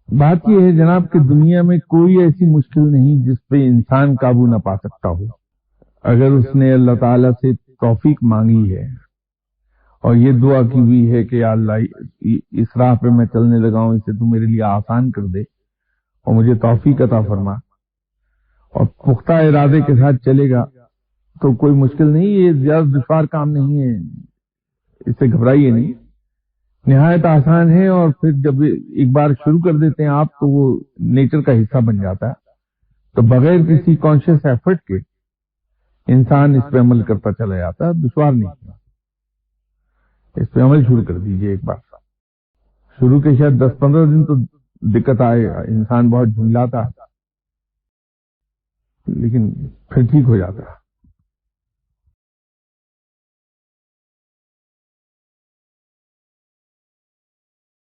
بات یہ ہے جناب کہ دنیا میں کوئی ایسی مشکل نہیں جس پہ انسان قابو نہ پا سکتا ہو، اگر اس نے اللہ تعالی سے توفیق مانگی ہے اور یہ دعا کی ہوئی ہے کہ یا اللہ اس راہ پہ میں چلنے لگا ہوں، اسے تو میرے لیے آسان کر دے اور مجھے توفیق عطا فرما، اور پختہ ارادے کے ساتھ چلے گا تو کوئی مشکل نہیں، یہ زیادہ دشوار کام نہیں ہے، اس سے گھبرائیے نہیں، نہایت آسان ہے، اور پھر جب ایک بار شروع کر دیتے ہیں آپ تو وہ نیچر کا حصہ بن جاتا ہے، تو بغیر کسی کانشیس ایفرٹ کے انسان اس پہ عمل کرتا چلا جاتا ہے، دشوار نہیں ہے، اس پہ عمل شروع کر دیجئے ایک بار، شروع کے شاید 10-15 دن تو دقت آئے، انسان بہت جھنجلاتا لیکن پھر ٹھیک ہو جاتا ہے۔